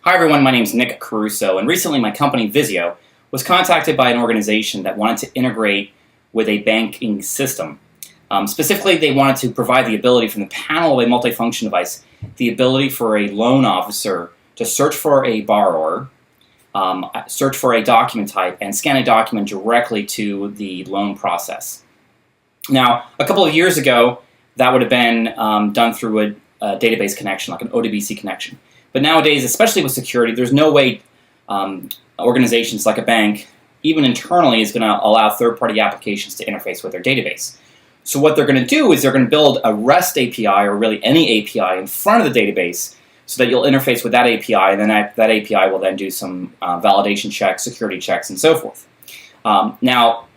Hi everyone, my name is Nick Caruso, and recently my company Visio was contacted by an organization that wanted to integrate with a banking system. Specifically, they wanted to provide the ability from the panel of a multifunction device, the ability for a loan officer to search for a borrower, search for a document type, and scan a document directly to the loan process. Now, a couple of years ago, that would have been done through a database connection, like an ODBC connection. But nowadays, especially with security, there's no way organizations like a bank, even internally, is going to allow third-party applications to interface with their database. So what they're going to do is they're going to build a REST API, or really any API, in front of the database so that you'll interface with that API, and then that API will then do some validation checks, security checks, and so forth. Now,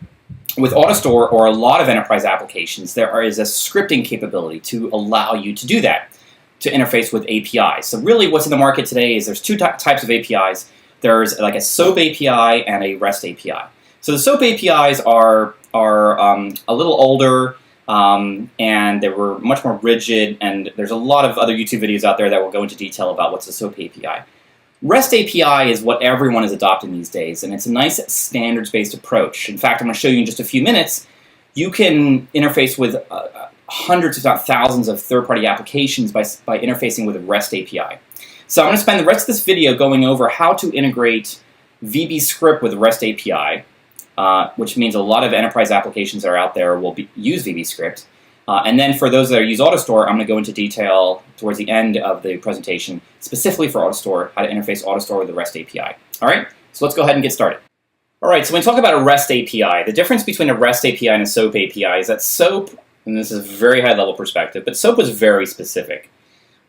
with AutoStore, or a lot of enterprise applications, there is a scripting capability to allow you to do that, to interface with APIs. So really what's in the market today is there's two types of APIs. There's like a SOAP API and a REST API. So the SOAP APIs are a little older, and they were much more rigid, and there's a lot of other YouTube videos out there that will go into detail about what's a SOAP API. REST API is what everyone is adopting these days, and it's a nice standards-based approach. In fact, I'm going to show you in just a few minutes. You can interface with hundreds, if not thousands, of third-party applications by interfacing with a REST API. So I'm going to spend the rest of this video going over how to integrate VBScript with REST API, which means a lot of enterprise applications that are out there will use VBScript. And then for those that use AutoStore, I'm going to go into detail towards the end of the presentation, specifically for AutoStore, how to interface AutoStore with the REST API. All right, so let's go ahead and get started. All right, so when we talk about a REST API, the difference between a REST API and a SOAP API is that SOAP, and this is a very high-level perspective, but SOAP was very specific.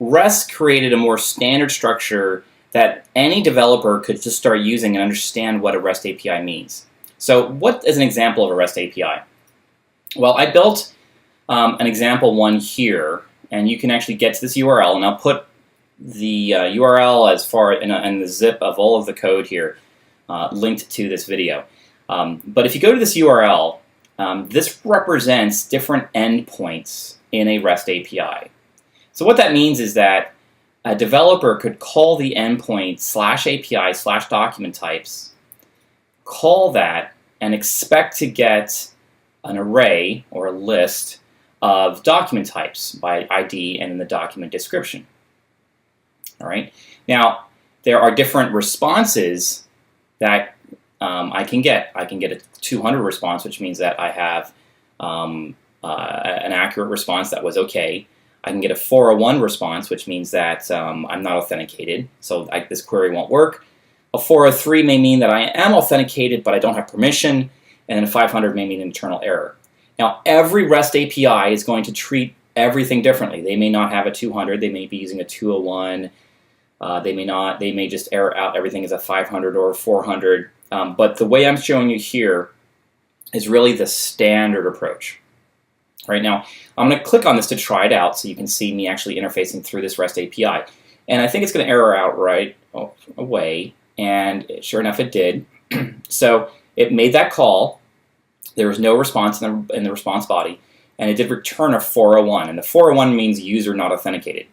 REST created a more standard structure that any developer could just start using and understand what a REST API means. So what is an example of a REST API? Well, I built an example one here, and you can actually get to this URL, and I'll put the URL as far in the zip of all of the code here linked to this video. But if you go to this URL, this represents different endpoints in a REST API. So what that means is that a developer could call the endpoint /API /document types, call that, and expect to get an array or a list of document types by ID and in the document description. All right. Now, there are different responses that I can get. I can get a 200 response, which means that I have an accurate response that was okay. I can get a 401 response, which means that I'm not authenticated, so this query won't work. A 403 may mean that I am authenticated, but I don't have permission, and then a 500 may mean an internal error. Now, every REST API is going to treat everything differently. They may not have a 200, they may be using a 201, they may just error out everything as a 500 or a 400, but the way I'm showing you here is really the standard approach. Right now, I'm going to click on this to try it out so you can see me actually interfacing through this REST API. And I think it's going to error out right away, and sure enough it did. So it made that call. There was no response in the response body, and it did return a 401, and the 401 means user not authenticated.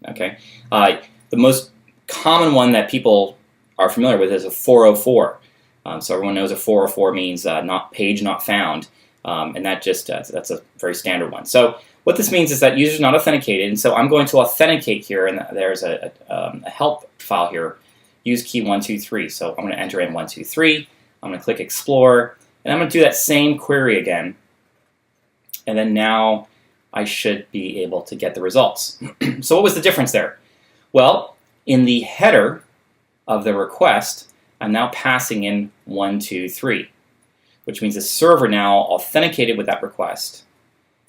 Okay, the most common one that people are familiar with is a 404. So everyone knows a 404 means page not found. And that just that's a very standard one. So what this means is that user is not authenticated, and so I'm going to authenticate here, and there's a help file here, use key 123. So I'm going to enter in 123, I'm going to click explore, and I'm going to do that same query again, and then now I should be able to get the results. So what was the difference there? Well, in the header of the request, I'm now passing in 123. Which means the server now authenticated with that request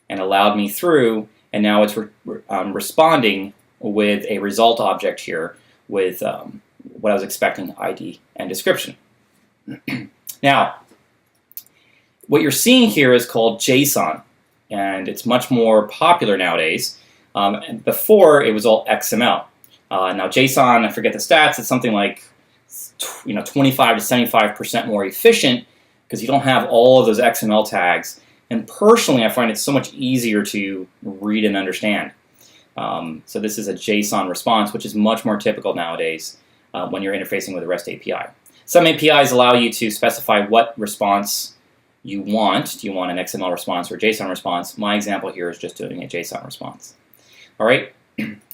and allowed me through, and now it's responding with a result object here with what I was expecting, ID and description. Now, what you're seeing here is called JSON, and it's much more popular nowadays. And before, it was all XML. Now, JSON, I forget the stats, it's something like 25 to 75% more efficient, because you don't have all of those XML tags. And personally, I find it so much easier to read and understand. So this is a JSON response, which is much more typical nowadays. when you're interfacing with a REST API. Some APIs allow you to specify what response you want. Do you want an XML response or JSON response? My example here is just doing a JSON response. All right.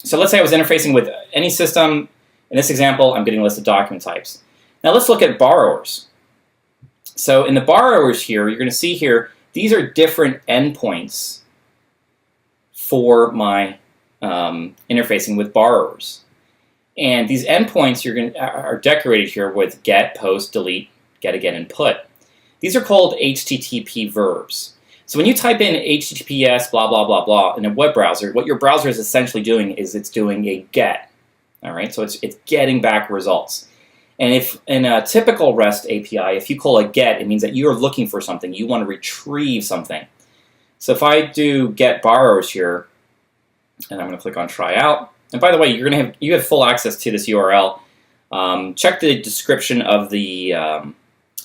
So let's say I was interfacing with any system. In this example, I'm getting a list of document types. Now let's look at borrowers. So in the borrowers here, you're going to see here, these are different endpoints for my interfacing with borrowers. And these endpoints are decorated here with get, post, delete, get again, and put. These are called HTTP verbs. So when you type in HTTPS blah, blah, blah, blah in a web browser, what your browser is essentially doing is it's doing a get. All right, so it's getting back results. And if in a typical REST API, if you call a get, it means that you're looking for something. You want to retrieve something. So if I do get borrowers here, and I'm going to click on try out. And by the way, you have full access to this URL. Check the description of the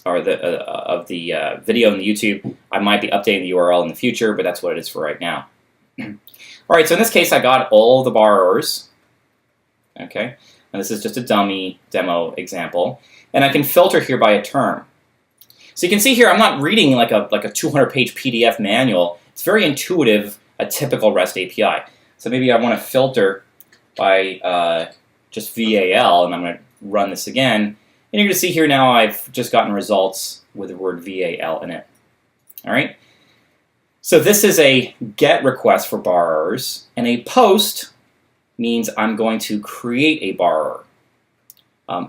video on the YouTube. I might be updating the URL in the future, but that's what it is for right now. All right, so in this case, I got all the borrowers. Okay, and this is just a dummy demo example, and I can filter here by a term. So you can see here, I'm not reading like a 200-page PDF manual. It's very intuitive, a typical REST API. So maybe I want to filter by just VAL, and I'm going to run this again. And you're going to see here now I've just gotten results with the word VAL in it. All right. So this is a GET request for borrowers, and a POST means I'm going to create a borrower.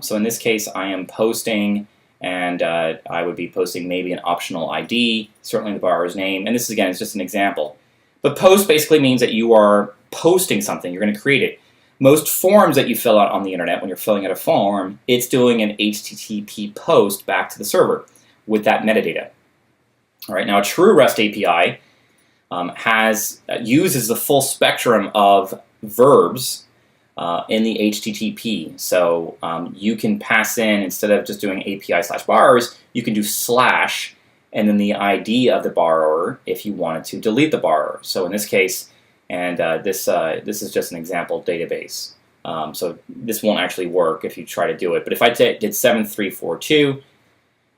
So in this case, I am posting, and I would be posting maybe an optional ID, certainly the borrower's name, and this again is just an example. But POST basically means that you are posting something, you're going to create it. Most forms that you fill out on the internet, when you're filling out a form, it's doing an HTTP post back to the server with that metadata. All right, now a true REST API uses the full spectrum of verbs in the HTTP. So you can pass in, instead of just doing API/borrowers, you can do slash and then the ID of the borrower if you wanted to delete the borrower. So in this case, and this is just an example database. So this won't actually work if you try to do it. But if I did 7342,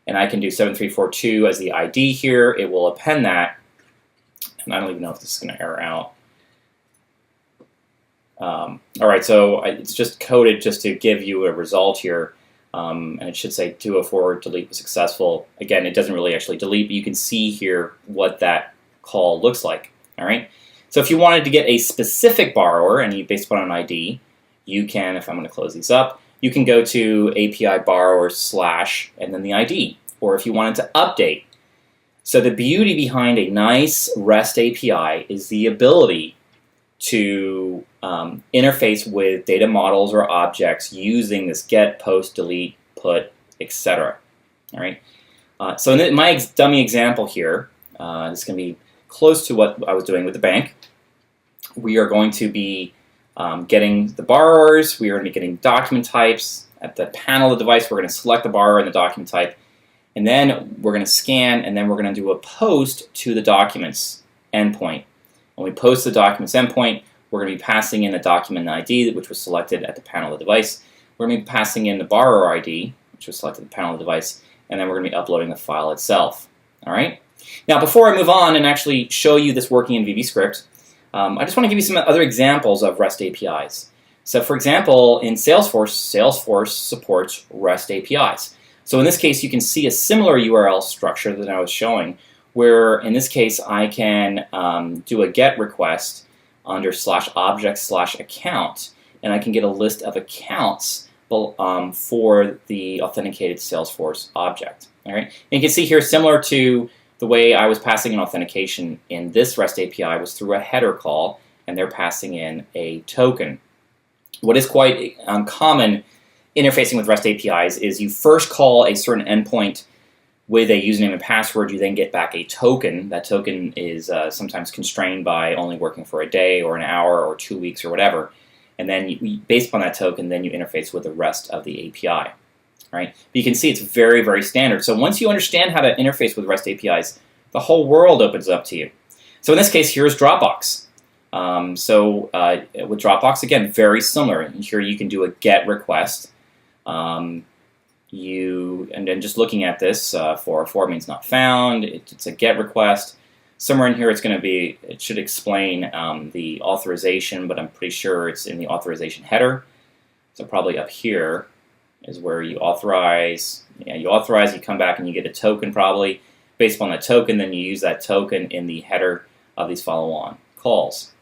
and I can do 7342 as the ID here, it will append that. And I don't even know if this is going to error out. All right, so it's just coded just to give you a result here. And it should say 204 delete was successful. Again, it doesn't really actually delete, but you can see here what that call looks like. All right. So if you wanted to get a specific borrower and you based upon an ID, you can, if I'm going to close these up, you can go to API borrower slash and then the ID. Or if you wanted to update. So the beauty behind a nice REST API is the ability to interface with data models or objects using this get, post, delete, put, etc. All right. So in my dummy example here, this is going to be close to what I was doing with the bank. We are going to be getting the borrowers. We are going to be getting document types. At the panel of the device, we're going to select the borrower and the document type. And then we're going to scan, and then we're going to do a post to the documents endpoint. When we post the documents endpoint, we're going to be passing in the document ID, which was selected at the panel of the device. We're going to be passing in the borrower ID, which was selected at the panel of the device. And then we're going to be uploading the file itself. All right. Now, before I move on and actually show you this working in VBScript, I just want to give you some other examples of REST APIs. So, for example, in Salesforce, Salesforce supports REST APIs. So in this case, you can see a similar URL structure that I was showing, where in this case, I can do a GET request under /object/account, and I can get a list of accounts for the authenticated Salesforce object. All right, and you can see here, similar to the way I was passing in authentication in this REST API was through a header call, and they're passing in a token. What is quite common interfacing with REST APIs is you first call a certain endpoint with a username and password. You then get back a token. That token is sometimes constrained by only working for a day or an hour or 2 weeks or whatever. And then based upon that token, then you interface with the rest of the API. Right? But you can see it's very, very standard. So once you understand how to interface with REST APIs, the whole world opens up to you. So in this case, here's Dropbox. With Dropbox, again, very similar. Here you can do a GET request And then just looking at this, 404 means not found. It's a GET request. Somewhere in here it should explain the authorization, but I'm pretty sure it's in the authorization header. So probably up here is where you authorize. Yeah, you authorize, you come back and you get a token probably. Based upon that token, then you use that token in the header of these follow-on calls.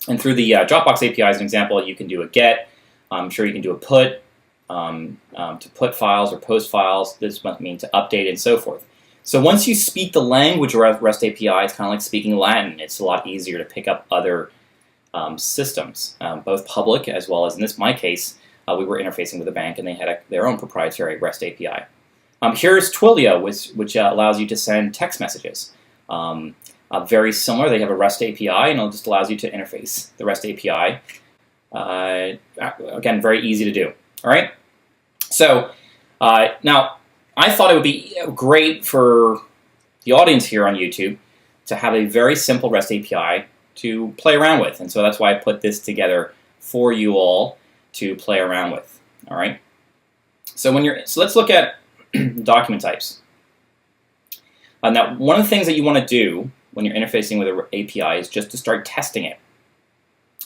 And through the Dropbox API as an example, you can do a GET. I'm sure you can do a PUT to put files or post files. This might mean to update and so forth. So once you speak the language of REST API, it's kind of like speaking Latin. It's a lot easier to pick up other systems, both public as well as, in my case, we were interfacing with a bank and they had their own proprietary REST API. Here's Twilio, which allows you to send text messages. Very similar. They have a REST API, and it just allows you to interface the REST API. Again, very easy to do. All right. So now, I thought it would be great for the audience here on YouTube to have a very simple REST API to play around with, and so that's why I put this together for you all to play around with. All right. So let's look at document types. Now, one of the things that you want to do when you're interfacing with an API is just to start testing it.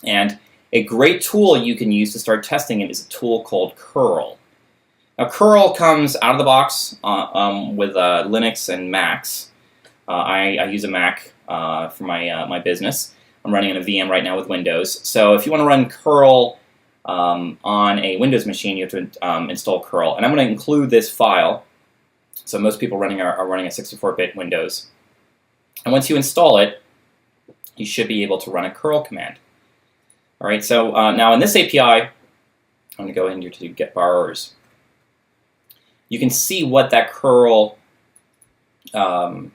And a great tool you can use to start testing it is a tool called curl. Now, curl comes out of the box with Linux and Macs. I use a Mac for my business. I'm running on a VM right now with Windows. So if you want to run curl on a Windows machine, you have to install curl. And I'm going to include this file. So most people are running a 64-bit Windows. And once you install it, you should be able to run a curl command. All right, so now in this API, I'm going to go in here to get borrowers. You can see what that curl string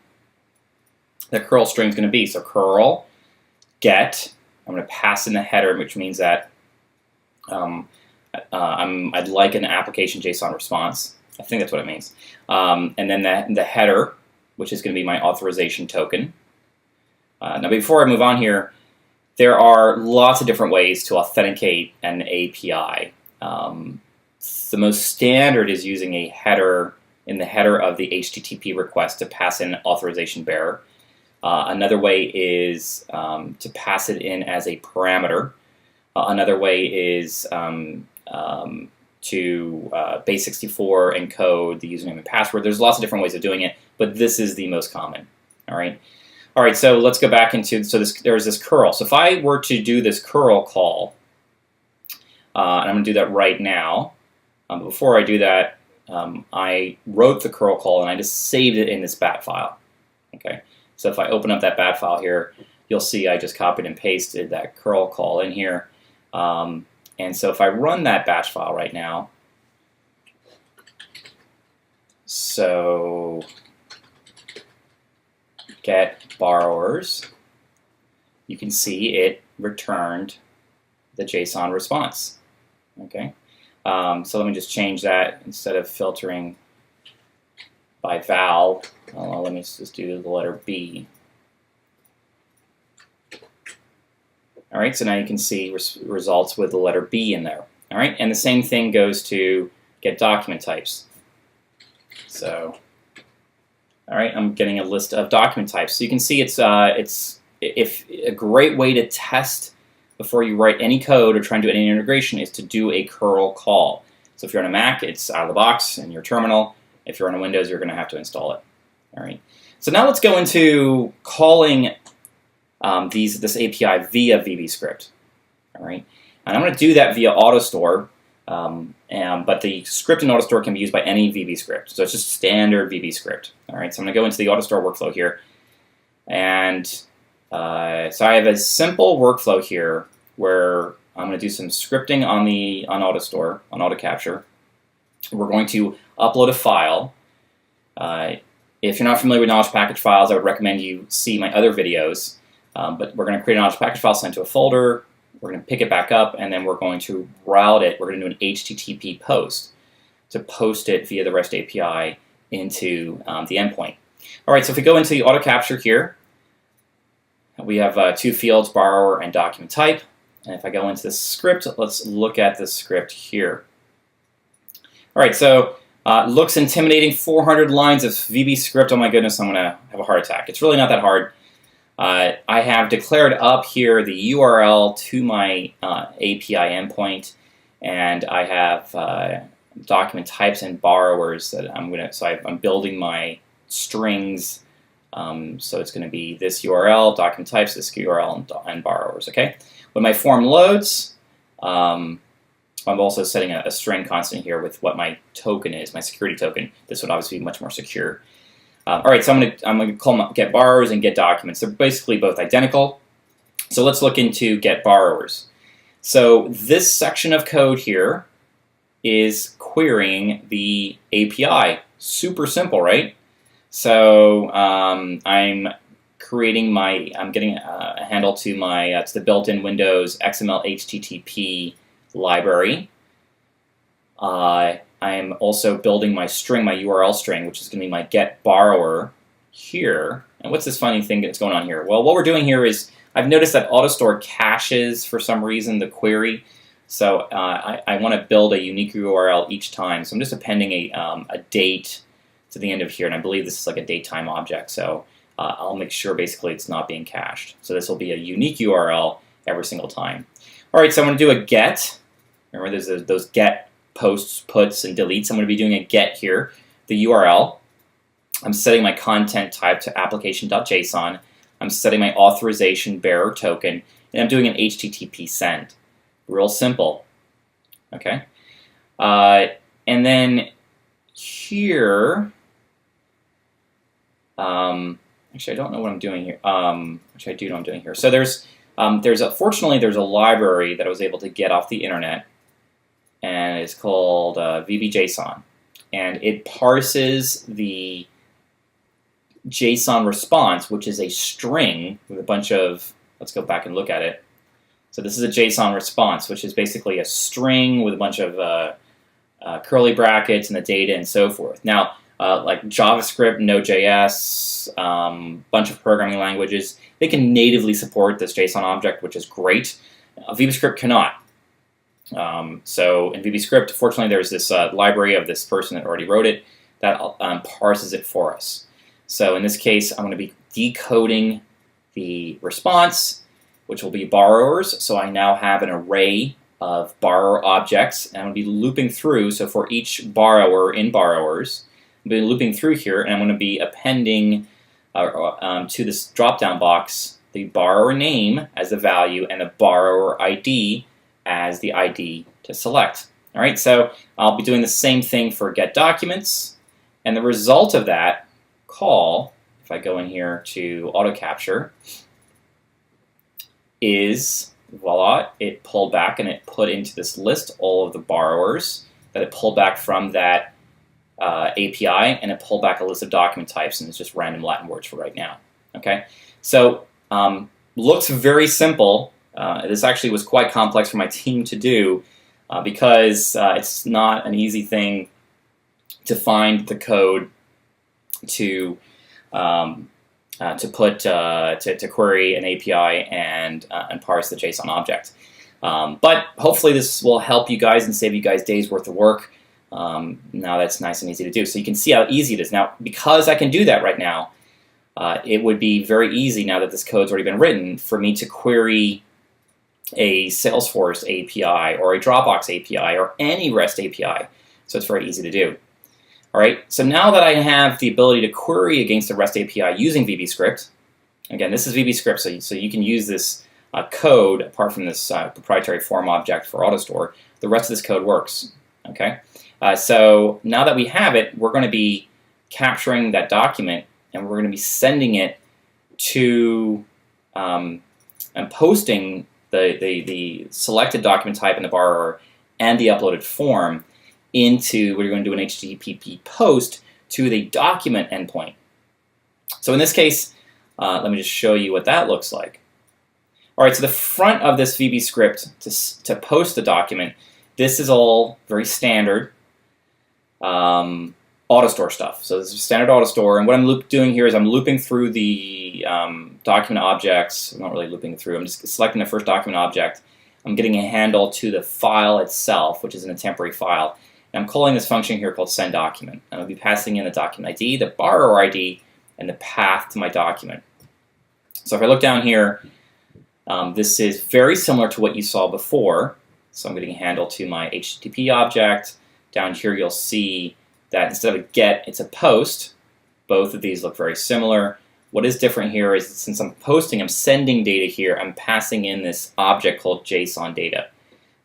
is going to be. So curl get. I'm going to pass in the header, which means that I'd like an application JSON response. I think that's what it means. And then the header, which is going to be my authorization token. Now, before I move on here, there are lots of different ways to authenticate an API. The most standard is using a header in the header of the HTTP request to pass in authorization bearer. Another way is to pass it in as a parameter. Another way is to base64 encode the username and password. There's lots of different ways of doing it, but this is the most common. All right, so let's go back into, there's this curl. So if I were to do this curl call, and I'm going to do that right now. Before I do that, I wrote the curl call and I just saved it in this bat file. Okay, so if I open up that bat file here, you'll see I just copied and pasted that curl call in here. And so if I run that batch file right now, so get borrowers, you can see it returned the JSON response. Okay, so let me just change that. Instead of filtering by val, let me just do the letter B. All right, so now you can see results with the letter B in there. All right, and the same thing goes to get document types. So, all right, I'm getting a list of document types. So you can see it's a great way to test before you write any code or try and do any integration is to do a curl call. So if you're on a Mac, it's out of the box in your terminal. If you're on a Windows, you're going to have to install it. All right. So now let's go into calling this API via VBScript. All right, and I'm going to do that via AutoStore, but the script in AutoStore can be used by any VBScript. So it's just standard VBScript. All right, so I'm going to go into the AutoStore workflow here, and so I have a simple workflow here where I'm going to do some scripting on AutoStore, on AutoCapture. We're going to upload a file. If you're not familiar with knowledge package files, I would recommend you see my other videos. But we're going to create a knowledge package file, send to a folder. We're going to pick it back up, and then we're going to route it. We're going to do an HTTP post to post it via the REST API into the endpoint. All right, so if we go into the AutoCapture here, we have two fields, borrower and document type. And if I go into the script, let's look at the script here. All right, so looks intimidating. 400 lines of VBScript. Oh my goodness, I'm gonna have a heart attack. It's really not that hard. I have declared up here the URL to my API endpoint, and I have document types and borrowers that I'm building my strings. So it's going to be this URL, document types, this URL, and borrowers. Okay. When my form loads, I'm also setting a string constant here with what my token is, my security token. This would obviously be much more secure. All right, so I'm going to call them get borrowers and get documents. They're basically both identical. So let's look into get borrowers. So this section of code here is querying the API. Super simple, right? So I'm getting a handle to to the built-in Windows XML HTTP library. I'm also building my string, my URL string, which is going to be my get borrower here. And what's this funny thing that's going on here? Well, what we're doing here is I've noticed that AutoStore caches for some reason the query. So I want to build a unique URL each time. So I'm just appending a date to the end of here, and I believe this is like a datetime object. So I'll make sure basically it's not being cached. So this will be a unique URL every single time. All right, so I'm going to do a get. Remember, there's those get posts, puts, and deletes. I'm going to be doing a get here, the URL. I'm setting my content type to application.json. I'm setting my authorization bearer token, and I'm doing an HTTP send. Real simple. Okay. And then here, actually, I don't know what I'm doing here. Actually, I do know what I'm doing here. So fortunately, there's a library that I was able to get off the internet, and it's called VBJSON, and it parses the JSON response, which is a string with a bunch of. Let's go back and look at it. So this is a JSON response, which is basically a string with a bunch of curly brackets and the data and so forth. Now, like JavaScript, Node.js, bunch of programming languages, they can natively support this JSON object, which is great. VBScript cannot. So in VBScript, fortunately, there's this library of this person that already wrote it that parses it for us. So in this case, I'm going to be decoding the response, which will be borrowers. So I now have an array of borrower objects, and I'm going to be looping through. So for each borrower in borrowers, I'm going to be looping through here, and I'm going to be appending to this drop-down box the borrower name as the value and the borrower ID as the ID to select. All right, so I'll be doing the same thing for get documents, and the result of that call, if I go in here to auto capture, is voila, it pulled back and it put into this list all of the borrowers that it pulled back from that API, and it pulled back a list of document types, and it's just random Latin words for right now. Okay, so looks very simple. This actually was quite complex for my team to do because it's not an easy thing to find the code to query an API and parse the JSON object. But hopefully this will help you guys and save you guys days worth of work. Now that's nice and easy to do. So you can see how easy it is. Now, because I can do that right now, it would be very easy now that this code's already been written for me to query a Salesforce API or a Dropbox API or any REST API. So it's very easy to do. All right, so now that I have the ability to query against the REST API using VBScript, again, this is VBScript, so you can use this code apart from this proprietary form object for AutoStore. The rest of this code works. Okay, so now that we have it, we're going to be capturing that document and we're going to be sending it to and posting the selected document type in the borrower and the uploaded form into, we're going to do an HTTP post to the document endpoint. So in this case, let me just show you what that looks like. All right, so the front of this VBScript to post the document, this is all very standard AutoStore stuff. So this is standard AutoStore, and what I'm doing here is I'm looping through the document objects. I'm not really looping through, I'm just selecting the first document object. I'm getting a handle to the file itself, which is in a temporary file. And I'm calling this function here called sendDocument. And I'll be passing in the document ID, the borrower ID, and the path to my document. So if I look down here, this is very similar to what you saw before. So I'm getting a handle to my HTTP object. Down here you'll see that instead of a get, it's a post. Both of these look very similar. What is different here is since I'm posting, I'm sending data here, I'm passing in this object called JSON data.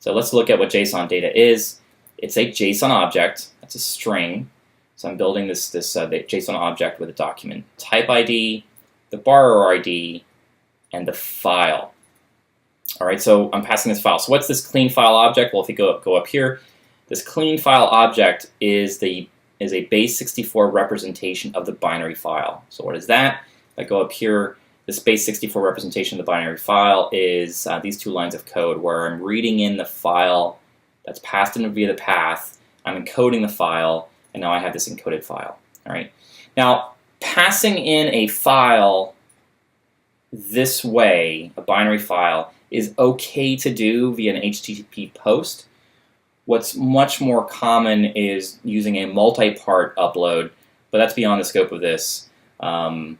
So let's look at what JSON data is. It's a JSON object, that's a string. So I'm building this JSON object with a document type ID, the borrower ID, and the file. All right, so I'm passing this file. So what's this clean file object? Well, if you go up here, this clean file object is a base 64 representation of the binary file. So what is that? If I go up here, this base 64 representation of the binary file is these 2 lines of code where I'm reading in the file that's passed in via the path. I'm encoding the file, and now I have this encoded file. All right. Now, passing in a file this way, a binary file, is okay to do via an HTTP post. What's much more common is using a multi-part upload, but that's beyond the scope of this. And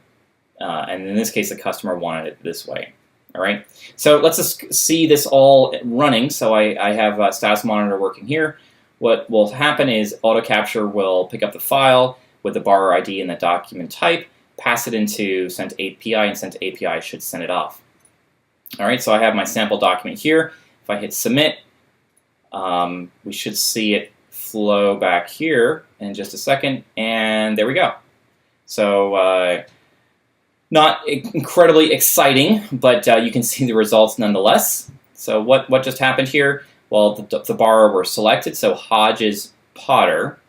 in this case, the customer wanted it this way. All right. So let's just see this all running. So I have a status monitor working here. What will happen is AutoCapture will pick up the file with the borrower ID and the document type, pass it into send to API, and send to API should send it off. All right. So I have my sample document here. If I hit submit, we should see it flow back here in just a second, and there we go. So not incredibly exciting, but you can see the results nonetheless. So what just happened here? Well, the borrower were selected, so Hodges Potter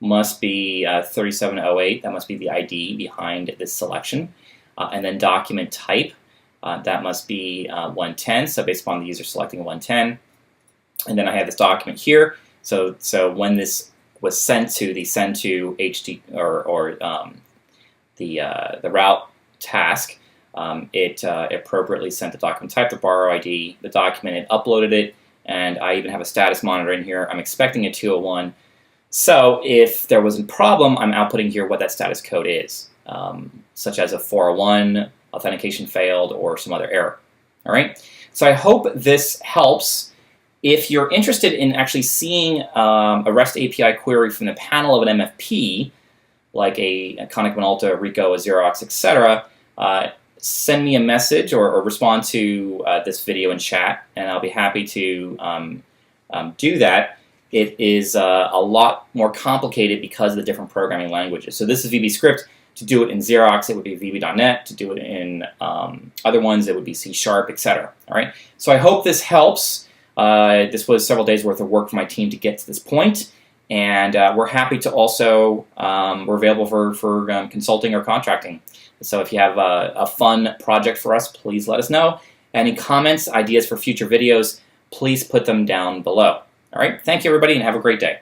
must be 3708. That must be the ID behind this selection. And then document type, that must be 110, so based upon the user selecting 110. And then I have this document here. So when this was sent to the send to HT or the route task, it appropriately sent the document type, the borrower ID, the document, it uploaded it, and I even have a status monitor in here. I'm expecting a 201. So if there was a problem, I'm outputting here what that status code is, such as a 401, authentication failed, or some other error. All right. So I hope this helps. If you're interested in actually seeing a REST API query from the panel of an MFP, like a Konica Minolta, a Ricoh, a Xerox, etc., send me a message or respond to this video in chat, and I'll be happy to do that. It is a lot more complicated because of the different programming languages. So this is VBScript. To do it in Xerox, it would be VB.NET. To do it in other ones, it would be C#, etc. All right. So I hope this helps. This was several days worth of work for my team to get to this point, and we're happy to also, we're available for consulting or contracting. So if you have a fun project for us, please let us know. Any comments, ideas for future videos, please put them down below. All right, thank you everybody and have a great day.